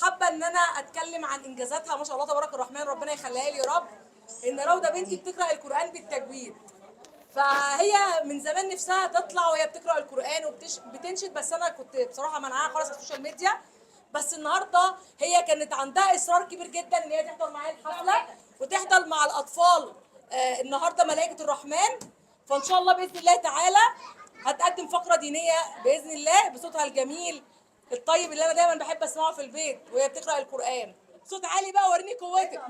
حابه ان انا اتكلم عن انجازاتها، ما شاء الله تبارك الرحمن، ربنا يخليها لي يا رب. ان روضه بنتي بتقرا القران بالتجويد، فهي من زمان نفسها تطلع وهي بتقرا القران وبتنشد، بس انا كنت بصراحه منعاها خالص على السوشيال ميديا. بس النهارده هي كانت عندها اصرار كبير جدا ان هي تحضر معايا الحفله وتحضر مع الاطفال النهارده ملائكه الرحمن. فان شاء الله باذن الله تعالى هتقدم فقره دينيه باذن الله بصوتها الجميل الطيب اللي انا دايما بحب اسمعه في البيت وهي بتقرا القران. صوت عالي بقى، وريني قوتك.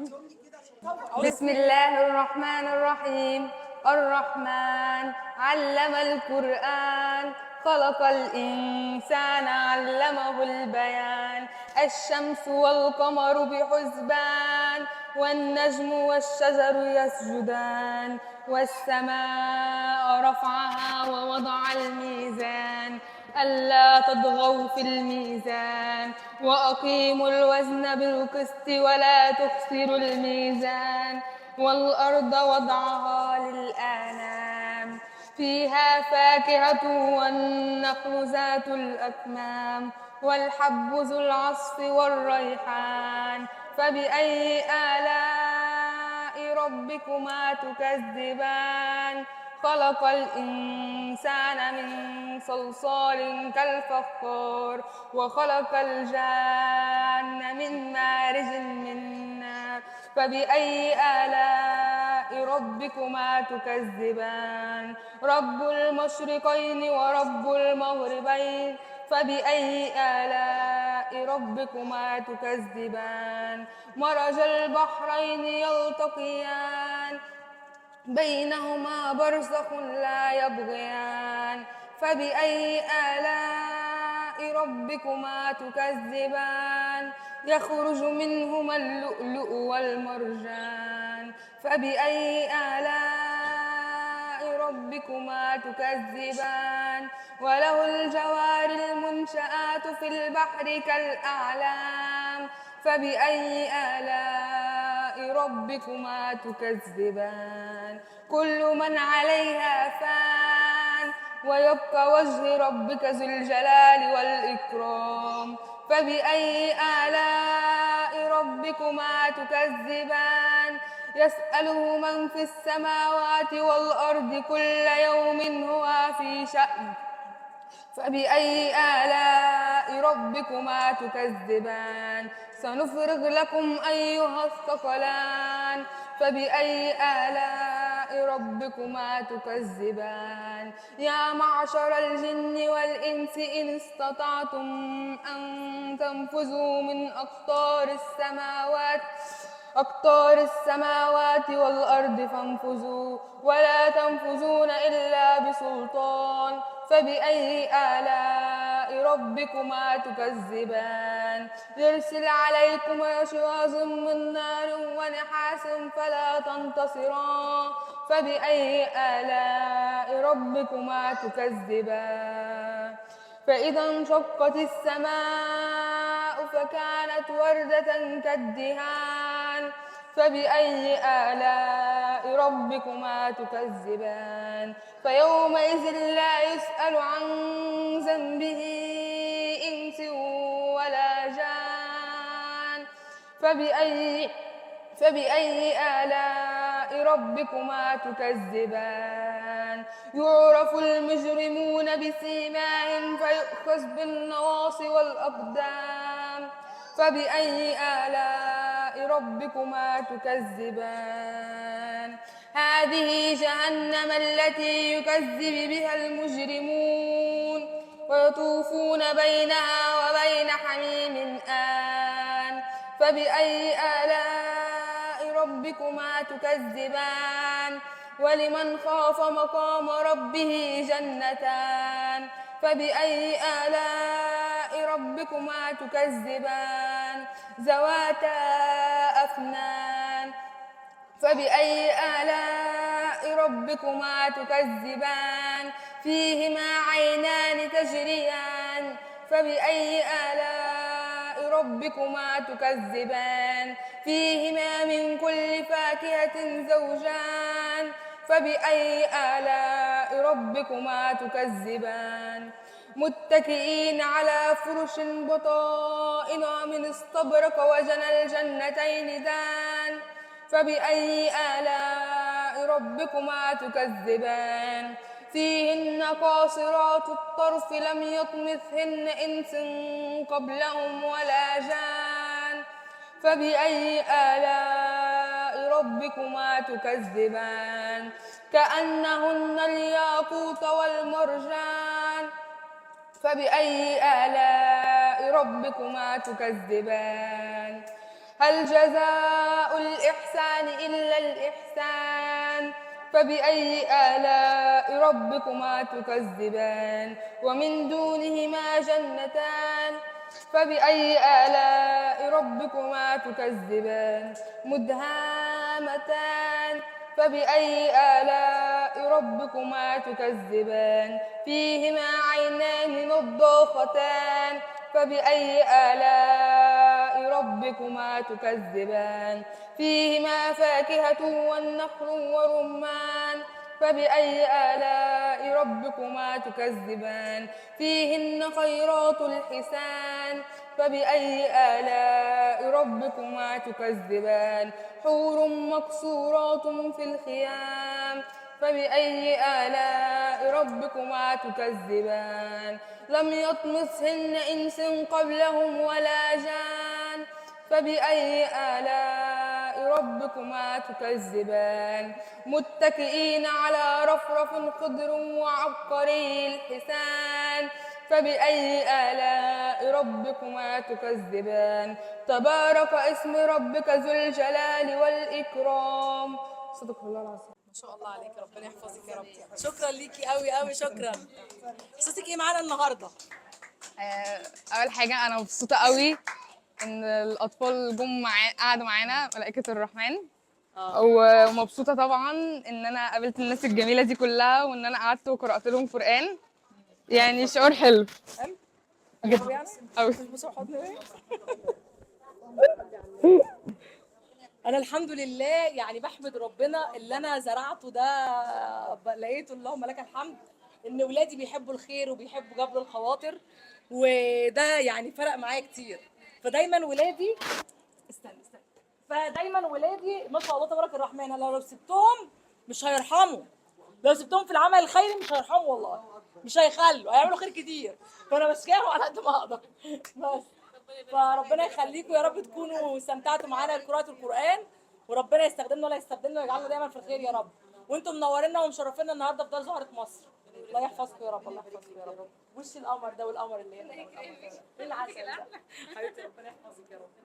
بسم الله الرحمن الرحيم. الرحمن علم القرآن، خلق الإنسان علمه البيان. الشمس والقمر بحسبان، والنجم والشجر يسجدان. والسماء رفعها ووضع الميزان، ألا تطغوا في الميزان، وأقيموا الوزن بالقسط ولا تخسروا الميزان. والأرض وضعها للأنام، فيها فاكهة والنخل ذات الأكمام، والحب ذو العصف والريحان. فبأي آلاء ربكما تكذبان؟ خلق الإنسان من صلصال كالفخار، وخلق الجان من مارج من نار. فبأي آلاء ربكما تكذبان؟ رب المشرقين ورب المغربين. فبأي آلاء ربكما تكذبان؟ مرج البحرين يلتقيان، بينهما برزخ لا يبغيان. فبأي آلاء ربكما تكذبان؟ يخرج منهما اللؤلؤ والمرجان. فبأي آلاء ربكما تكذبان؟ وله الجوار المنشآت في البحر كالأعلام. فبأي آلاء ربكما تكذبان؟ كل من عليها فان، ويبقى وجه ربك ذو الجلال والإكرام. فبأي آلاء ربكما تكذبان؟ يسأله من في السماوات والأرض كل يوم هو في شأن. فبأي آلاء ربكما تكذبان؟ سنفرغ لكم أيها الثقلان. فبأي آلاء ربكما تكذبان؟ يا معشر الجن والإنس إن استطعتم أن تنفذوا من أقطار السماوات والأرض فانفذوا، ولا تنفذون إلا بسلطان. فبأي آلاء ربكما تكذبان؟ يرسل عليكم شواظ من نار ونحاس فلا تنتصران. فبأي آلاء ربكما تكذبان؟ فإذا انشقت السماء فكانت وردة كالدهان. فبأي آلاء ربكما تكذبان؟ فيومئذ لا يسأل عن ذنبه إنس ولا جان. فبأي آلاء ربكما تكذبان؟ يعرف المجرمون بسيماهم فيؤخذ بالنواصي والأقدام. فبأي آلاء ربكما تكذبان؟ هذه جهنم التي يكذب بها المجرمون، ويطوفون بينها وبين حميم آن. فبأي آلاء ربكما تكذبان؟ ولمن خاف مقام ربه جنتان. فبأي آلاء ربكما تكذبان؟ ذواتا أفنان. فبأي آلاء ربكما تكذبان؟ فيهما عينان تجريان. فبأي آلاء ربكما تكذبان؟ فيهما من كل فاكهة زوجان. فبأي آلاء ربكما تكذبان؟ متكئين على فرش بطائنها من استبرق وجنى الجنتين دان فبأي آلاء ربكما تكذبان فيهن قاصرات الطرف لم يطمثهن إنس قبلهم ولا جان فبأي آلاء ربكما تكذبان كأنهن الياقوت والمرجان فبأي آلاء ربكما تكذبان هل جزاء الإحسان إلا الإحسان فبأي آلاء ربكما تكذبان ومن دونهما جنتان فبأي آلاء ربكما تكذبان مدهامتان فبأي آلاء ربكما تكذبان فيهما عينان نضاختان فبأي آلاء ربكما تكذبان فيهما فاكهة والنخل ورمان فبأي آلاء ربكما تكذبان فيهن خيرات الحسان فبأي آلاء ربكما تكذبان حور مقصورات في الخيام فبأي آلاء ربكما تكذبان لم يطمثهن إنس قبلهم ولا جان فبأي آلاء ربكما تكذبان متكئين على رفرف خضر وعبقري الحسان فبأي آلاء ربكما تكذبان تبارك اسم ربك ذو الجلال والإكرام صدق الله العظيم. ما شاء الله عليك، ربنا يحفظك يا رب. شكرا ليكي قوي قوي، شكرا. احساسك ايه معانا النهارده؟ أول حاجة أنا مبسوطة قوي إن الأطفال قعدوا معانا ملائكة الرحمن. ومبسوطة طبعا إن أنا قابلت الناس الجميلة دي كلها وإن أنا قعدت وقرأت لهم قرآن. يعني شعور حلو حلو يعني؟ أوي. انا الحمد لله يعني بحمد ربنا اللي انا زرعته ده لقيته، اللهم لك الحمد، ان ولادي بيحبوا الخير وبيحبوا جبر الخواطر، وده يعني فرق معايا كتير. فدايما ولادي استنى فدايما ولادي ما شاء الله تبارك الرحمن، انا لو سبتهم مش هيرحموا، لو سبتهم في العمل الخيري مش هيرحموا والله، مش هيخلوا، هيعملوا خير كتير. فانا ماسكاهم على قد ما اقدر بس. فربنا يخليكم يا رب، تكونوا استمتعتوا معانا بقراءة القرآن، وربنا يستخدمنا ولا يستبدلنا ويجعلنا دايما في الخير يا رب. وانتم منورينا ومشرفينا النهارده في دار زهرة مصر. الله يحفظكم يا رب، الله يحفظكم يا رب. وش القمر ده والقمر اللي هنا، ايه العسل ده حبيبتي، ربنا يحفظك يا رب.